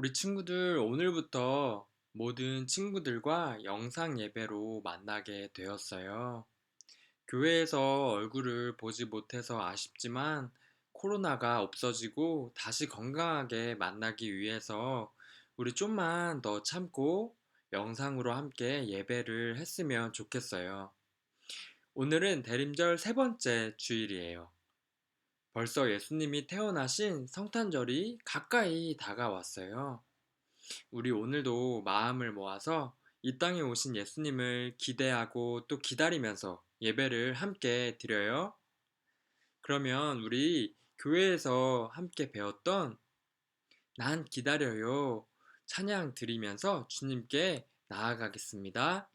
우리 친구들 오늘부터 모든 친구들과 영상 예배로 만나게 되었어요. 교회에서 얼굴을 보지 못해서 아쉽지만 코로나가 없어지고 다시 건강하게 만나기 위해서 우리 좀만 더 참고 영상으로 함께 예배를 했으면 좋겠어요. 오늘은 대림절 세 번째 주일이에요. 벌써 예수님이 태어나신 성탄절이 가까이 다가왔어요. 우리 오늘도 마음을 모아서 이 땅에 오신 예수님을 기대하고 또 기다리면서 예배를 함께 드려요. 그러면 우리 교회에서 함께 배웠던 난 기다려요 찬양 드리면서 주님께 나아가겠습니다.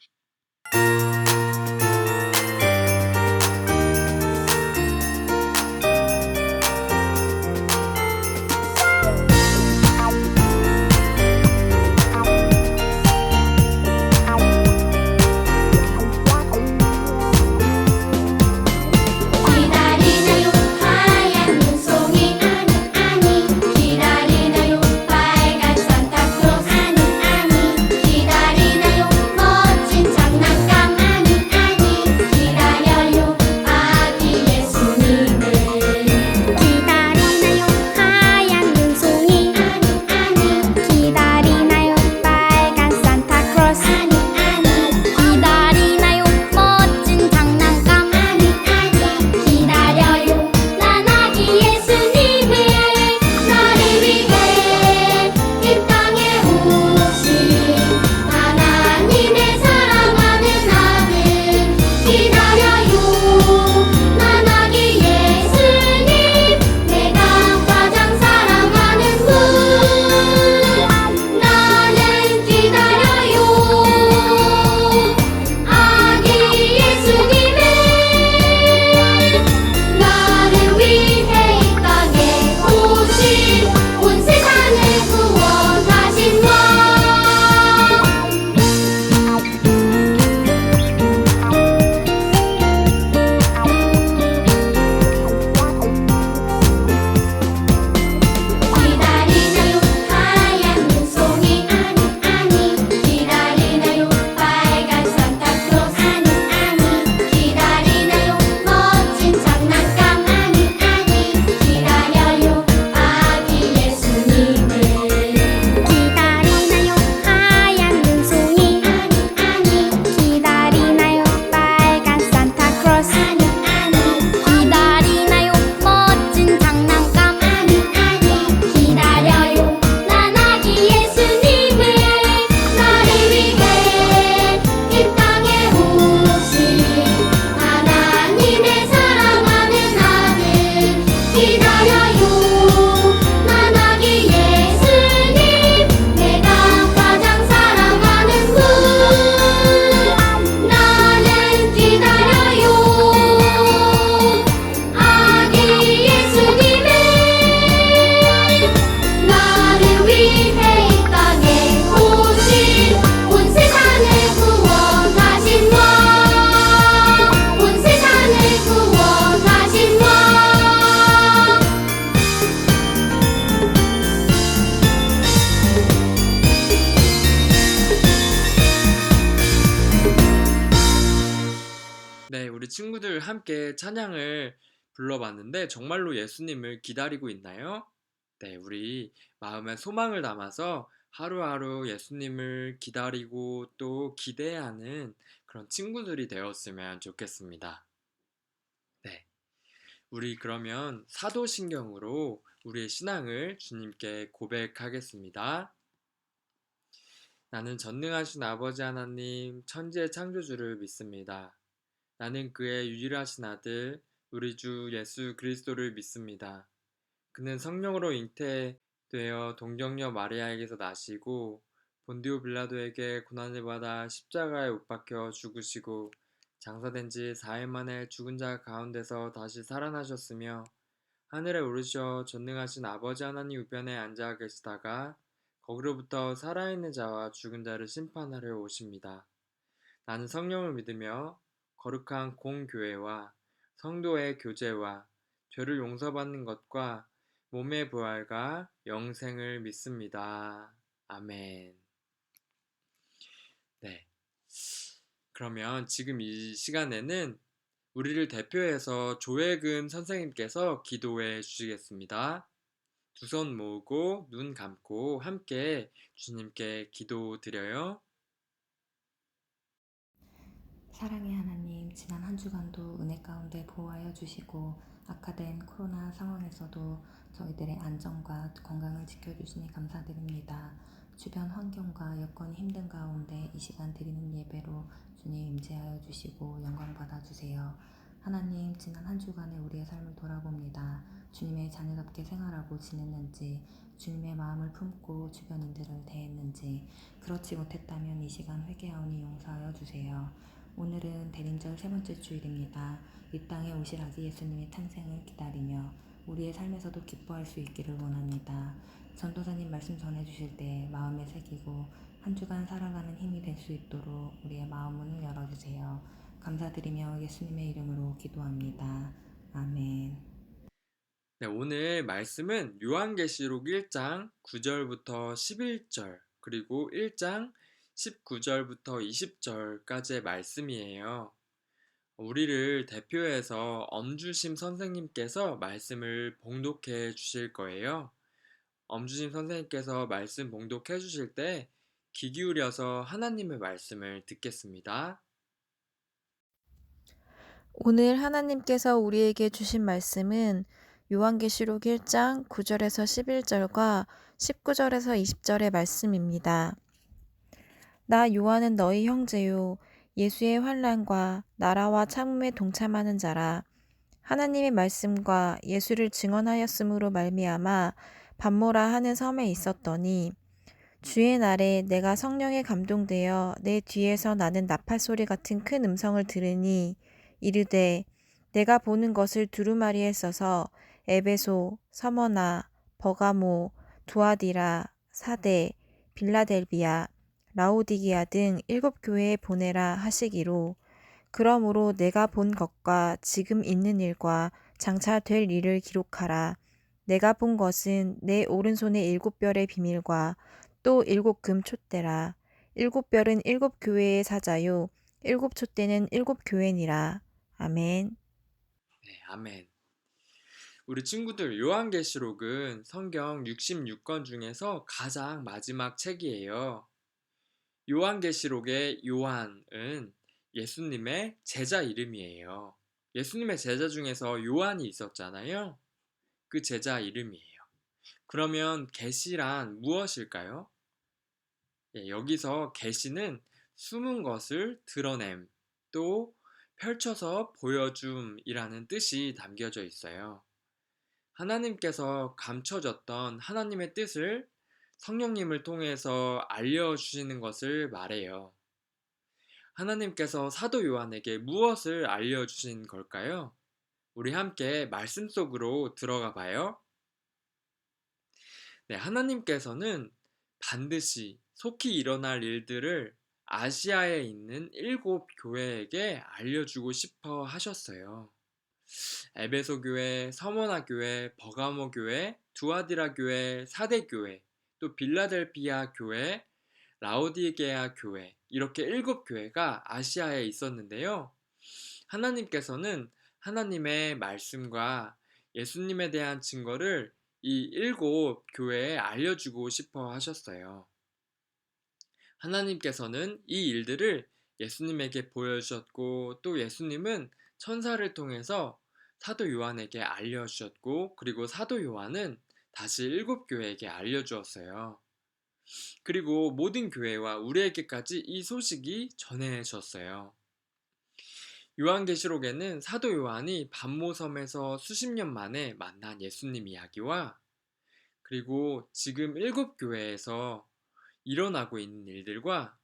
기다리나요 하얀 눈송이 아니 아니 기다리나요 빨간 산타크로스 아니 아니 기다리나요 멋진 장난감 아니 아니 기다려요 아기 예수님을 기다리나요 하얀 눈송이 아니 아니 기다리나요 빨간 산타크로스 아니 아니 기다리나요 멋진 장난감 아니 아니 기다려요 난 아기 예수님을 너를 위해 이 땅에 오신 하나님의 사랑하는 아들 기다려요 난 아기 예수님 내가 가장 사랑하는 분 나는 기다려요 아기 예수님을 나를 위해 이 땅에 오신 온 세상을 구원하신 왕 기다리나요 하얀 눈송이 아니 아니 기다리나요 빨간 산타크로스 아니 아니 기다리나요 멋진 장난감 아니 아니 기다려요 아기 예수님을 기다리나요 하얀 눈송이 아니 아니 기다리나요 빨간 산타크로스 아니 아니 기다리나요 멋진 장난감 아니 아니 기다려요 난 아기 예수님을 너를 위해 이 땅에 오신 하나님의 사랑하는 아들 기다려요 난 아기 예수님 내가 가장 사랑하는 분 나는 기다려요 아기 예수님을 나를 위해 이 땅에 오신 온 세상을 구원하신 왕 온 세상을 구원하신 왕 네, 우리 친구들 함께 찬양을 불러봤는데 정말로 예수님을 기다리고 있나요? 네, 우리 마음에 소망을 담아서 하루하루 예수님을 기다리고 또 기대하는 그런 친구들이 되었으면 좋겠습니다. 네, 우리 그러면 사도신경으로 우리의 신앙을 주님께 고백하겠습니다. 나는 전능하신 아버지 하나님, 천지의 창조주를 믿습니다. 나는 그의 유일하신 아들, 우리 주 예수 그리스도를 믿습니다. 그는 성령으로 잉태되어 동정녀 마리아에게서 나시고 본디오 빌라도에게 고난을 받아 십자가에 못 박혀 죽으시고 장사된 지 4일 만에 죽은 자 가운데서 다시 살아나셨으며 하늘에 오르셔 전능하신 아버지 하나님 우편에 앉아 계시다가 거기로부터 살아있는 자와 죽은 자를 심판하려 오십니다. 나는 성령을 믿으며 거룩한 공교회와 성도의 교제와 죄를 용서받는 것과 몸의 부활과 영생을 믿습니다. 아멘. 네. 그러면 지금 이 시간에는 우리를 대표해서 조혜근 선생님께서 기도해 주시겠습니다. 두 손 모으고 눈 감고 함께 주님께 기도드려요. 사랑의 하나님, 지난 한 주간도 은혜 가운데 보호하여 주시고 악화된 코로나 상황에서도 저희들의 안전과 건강을 지켜주시니 감사드립니다. 주변 환경과 여건이 힘든 가운데 이 시간 드리는 예배로 주님 임재하여 주시고 영광 받아주세요. 하나님, 지난 한 주간의 우리의 삶을 돌아봅니다. 주님의 자녀답게 생활하고 지냈는지, 주님의 마음을 품고 주변인들을 대했는지, 그렇지 못했다면 이 시간 회개하오니 용서하여 주세요. 오늘은 대림절 세 번째 주일입니다. 이 땅에 오실 아기 예수님의 탄생을 기다리며 우리의 삶에서도 기뻐할 수 있기를 원합니다. 전도사님 말씀 전해주실 때 마음에 새기고 한 주간 살아가는 힘이 될 수 있도록 우리의 마음 문을 열어주세요. 감사드리며 예수님의 이름으로 기도합니다. 아멘. 네, 오늘 말씀은 요한계시록 1장 9절부터 11절, 그리고 1장 19절부터 20절까지의 말씀이에요. 우리를 대표해서 엄주심 선생님께서 말씀을 봉독해 주실 거예요. 엄주심 선생님께서 말씀 봉독해 주실 때 귀 기울여서 하나님의 말씀을 듣겠습니다. 오늘 하나님께서 우리에게 주신 말씀은 요한계시록 1장 9절에서 11절과 19절에서 20절의 말씀입니다. 나 요한은 너희 형제요 예수의 환난과 나라와 참음에 동참하는 자라. 하나님의 말씀과 예수를 증언하였으므로 말미암아 반모라 하는 섬에 있었더니 주의 날에 내가 성령에 감동되어 내 뒤에서 나는 나팔 소리 같은 큰 음성을 들으니 이르되 내가 보는 것을 두루마리에 써서 에베소, 서머나, 버가모, 두아디라, 사대, 빌라델비아, 라오디게아 등 7교회에 보내라 하시기로 그러므로 내가 본 것과 지금 있는 일과 장차 될 일을 기록하라. 내가 본 것은 내 오른손의 7별의 비밀과 또 7금 촛대라. 7별은 7교회의 사자요 7촛대는 7교회니라. 아멘. 네, 아멘. 우리 친구들, 요한계시록은 성경 66권 중에서 가장 마지막 책이에요. 요한계시록의 요한은 예수님의 제자 이름이에요. 예수님의 제자 중에서 요한이 있었잖아요. 그 제자 이름이에요. 그러면 계시란 무엇일까요? 여기서 계시는 숨은 것을 드러냄, 또 펼쳐서 보여줌이라는 뜻이 담겨져 있어요. 하나님께서 감춰졌던 하나님의 뜻을 성령님을 통해서 알려주시는 것을 말해요. 하나님께서 사도 요한에게 무엇을 알려주신 걸까요? 우리 함께 말씀 속으로 들어가 봐요. 네, 하나님께서는 반드시 속히 일어날 일들을 아시아에 있는 7교회에게 알려주고 싶어 하셨어요. 에베소 교회, 서머나 교회, 버가모 교회, 두아디라 교회, 사대 교회, 또 빌라델피아 교회, 라오디게아 교회, 이렇게 7교회가 아시아에 있었는데요. 하나님께서는 하나님의 말씀과 예수님에 대한 증거를 이 7교회에 알려주고 싶어 하셨어요. 하나님께서는 이 일들을 예수님에게 보여주셨고, 또 예수님은 천사를 통해서 사도 요한에게 알려주셨고, 그리고 사도 요한은 다시 7교회에게 알려주었어요. 그리고 모든 교회와 우리에게까지 이 소식이 전해졌어요. 요한계시록에는 사도 요한이 반모섬에서 수십 년 만에 만난 예수님 이야기와, 그리고 지금 7교회에서 일어나고 있는 일들과,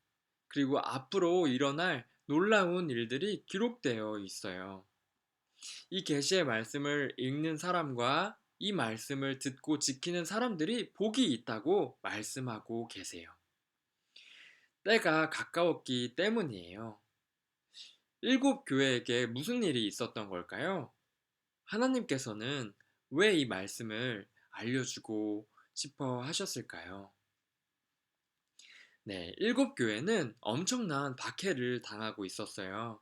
그리고 앞으로 일어날 놀라운 일들이 기록되어 있어요. 이 계시의 말씀을 읽는 사람과 이 말씀을 듣고 지키는 사람들이 복이 있다고 말씀하고 계세요. 때가 가까웠기 때문이에요. 7교회에게 무슨 일이 있었던 걸까요? 하나님께서는 왜 이 말씀을 알려주고 싶어 하셨을까요? 네, 일곱 교회는 엄청난 박해를 당하고 있었어요.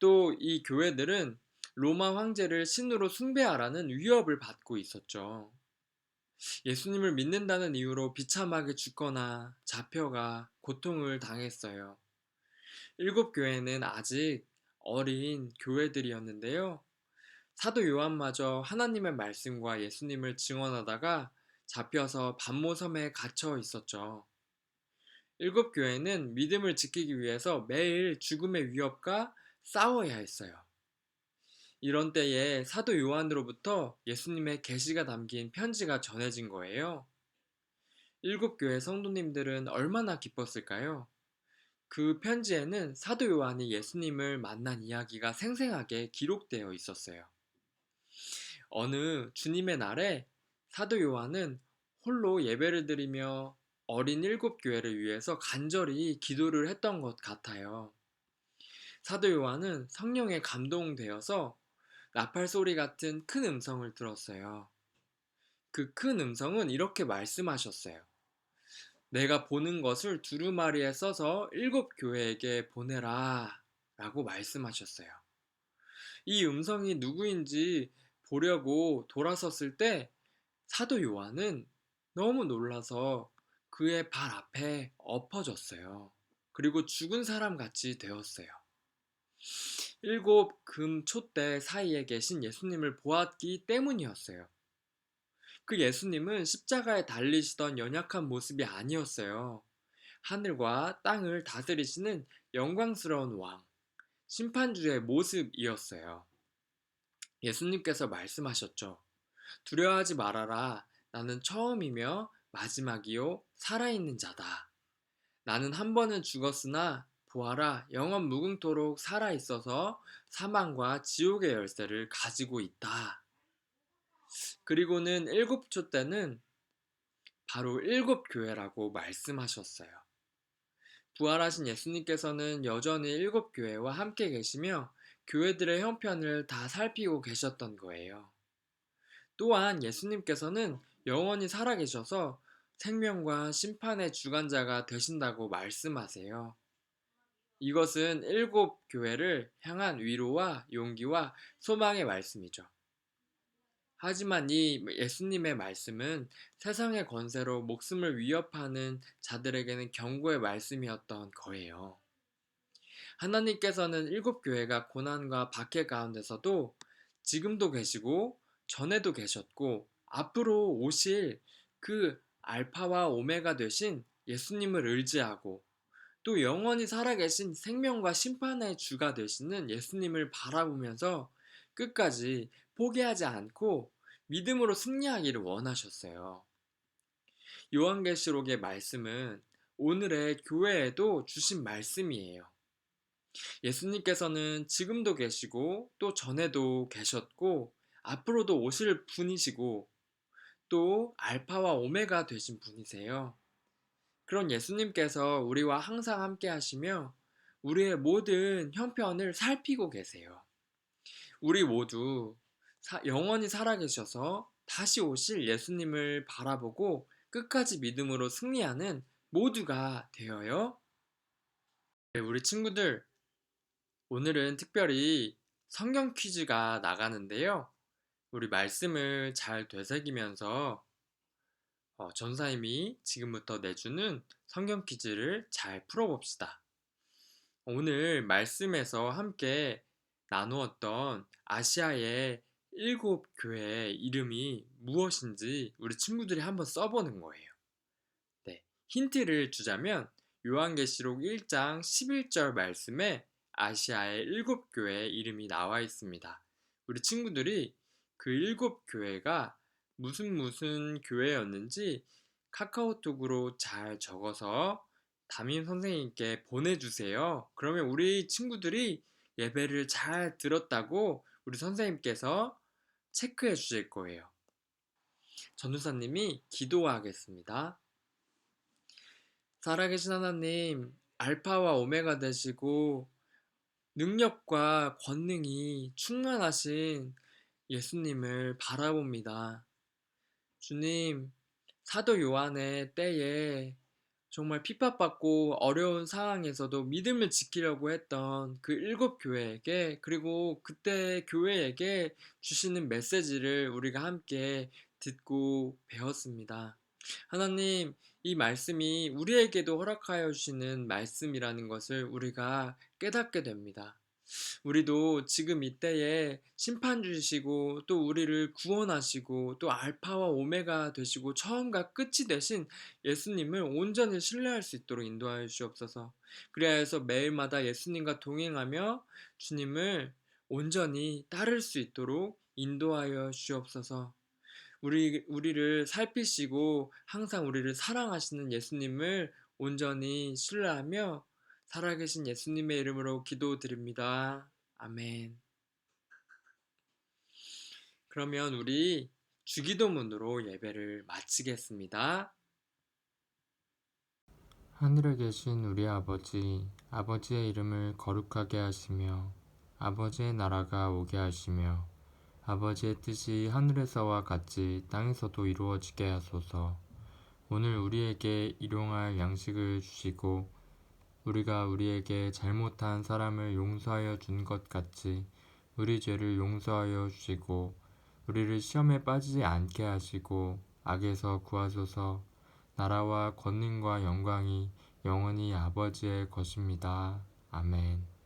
또 이 교회들은 로마 황제를 신으로 숭배하라는 위협을 받고 있었죠. 예수님을 믿는다는 이유로 비참하게 죽거나 잡혀가 고통을 당했어요. 일곱 교회는 아직 어린 교회들이었는데요. 사도 요한마저 하나님의 말씀과 예수님을 증언하다가 잡혀서 반모섬에 갇혀 있었죠. 일곱 교회는 믿음을 지키기 위해서 매일 죽음의 위협과 싸워야 했어요. 이런 때에 사도 요한으로부터 예수님의 계시가 담긴 편지가 전해진 거예요. 일곱 교회 성도님들은 얼마나 기뻤을까요? 그 편지에는 사도 요한이 예수님을 만난 이야기가 생생하게 기록되어 있었어요. 어느 주님의 날에 사도 요한은 홀로 예배를 드리며 어린 일곱 교회를 위해서 간절히 기도를 했던 것 같아요. 사도 요한은 성령에 감동되어서 나팔 소리 같은 큰 음성을 들었어요. 그 큰 음성은 이렇게 말씀하셨어요. 내가 보는 것을 두루마리에 써서 일곱 교회에게 보내라 라고 말씀하셨어요. 이 음성이 누구인지 보려고 돌아섰을 때 사도 요한은 너무 놀라서 그의 발 앞에 엎어졌어요. 그리고 죽은 사람 같이 되었어요. 일곱 금 촛대 사이에 계신 예수님을 보았기 때문이었어요. 그 예수님은 십자가에 달리시던 연약한 모습이 아니었어요. 하늘과 땅을 다스리시는 영광스러운 왕, 심판주의 모습이었어요. 예수님께서 말씀하셨죠. 두려워하지 말아라. 나는 처음이며 마지막이요 살아있는 자다. 나는 한 번은 죽었으나 보아라 영원 무궁토록 살아있어서 사망과 지옥의 열쇠를 가지고 있다. 그리고는 일곱 초 때는 바로 일곱 교회라고 말씀하셨어요. 부활하신 예수님께서는 여전히 일곱 교회와 함께 계시며 교회들의 형편을 다 살피고 계셨던 거예요. 또한 예수님께서는 영원히 살아계셔서 생명과 심판의 주관자가 되신다고 말씀하세요. 이것은 일곱 교회를 향한 위로와 용기와 소망의 말씀이죠. 하지만 이 예수님의 말씀은 세상의 권세로 목숨을 위협하는 자들에게는 경고의 말씀이었던 거예요. 하나님께서는 일곱 교회가 고난과 박해 가운데서도 지금도 계시고 전에도 계셨고 앞으로 오실 그 알파와 오메가 되신 예수님을 의지하고 또 영원히 살아계신 생명과 심판의 주가 되시는 예수님을 바라보면서 끝까지 포기하지 않고 믿음으로 승리하기를 원하셨어요. 요한계시록의 말씀은 오늘의 교회에도 주신 말씀이에요. 예수님께서는 지금도 계시고 또 전에도 계셨고 앞으로도 오실 분이시고 또 알파와 오메가 되신 분이세요. 그런 예수님께서 우리와 항상 함께 하시며 우리의 모든 형편을 살피고 계세요. 우리 모두 영원히 살아계셔서 다시 오실 예수님을 바라보고 끝까지 믿음으로 승리하는 모두가 되어요. 네, 우리 친구들, 오늘은 특별히 성경 퀴즈가 나가는데요. 우리 말씀을 잘 되새기면서 전사님이 지금부터 내주는 성경 퀴즈를 잘 풀어봅시다. 오늘 말씀에서 함께 나누었던 아시아의 일곱 교회의 이름이 무엇인지 우리 친구들이 한번 써보는 거예요. 네, 힌트를 주자면 요한계시록 1장 11절 말씀에 아시아의 일곱 교회의 이름이 나와 있습니다. 우리 친구들이 그 일곱 교회가 무슨 교회였는지 카카오톡으로 잘 적어서 담임 선생님께 보내주세요. 그러면 우리 친구들이 예배를 잘 들었다고 우리 선생님께서 체크해 주실 거예요. 전도사님이 기도하겠습니다. 살아계신 하나님, 알파와 오메가 되시고 능력과 권능이 충만하신 예수님을 바라봅니다. 주님, 사도 요한의 때에 정말 핍박받고 어려운 상황에서도 믿음을 지키려고 했던 그 일곱 교회에게, 그리고 그때 교회에게 주시는 메시지를 우리가 함께 듣고 배웠습니다. 하나님, 이 말씀이 우리에게도 허락하여 주시는 말씀이라는 것을 우리가 깨닫게 됩니다. 우리도 지금 이때에 심판 주시고 또 우리를 구원하시고 또 알파와 오메가 되시고 처음과 끝이 되신 예수님을 온전히 신뢰할 수 있도록 인도하여 주옵소서. 그리하여서 매일마다 예수님과 동행하며 주님을 온전히 따를 수 있도록 인도하여 주옵소서. 우리를 살피시고 항상 우리를 사랑하시는 예수님을 온전히 신뢰하며 살아계신 예수님의 이름으로 기도드립니다. 아멘. 그러면 우리 주기도문으로 예배를 마치겠습니다. 하늘에 계신 우리 아버지, 아버지의 이름을 거룩하게 하시며 아버지의 나라가 오게 하시며 아버지의 뜻이 하늘에서와 같이 땅에서도 이루어지게 하소서. 오늘 우리에게 일용할 양식을 주시고 우리가 우리에게 잘못한 사람을 용서하여 준 것 같이 우리 죄를 용서하여 주시고 우리를 시험에 빠지지 않게 하시고 악에서 구하소서. 나라와 권능과 영광이 영원히 아버지의 것입니다. 아멘.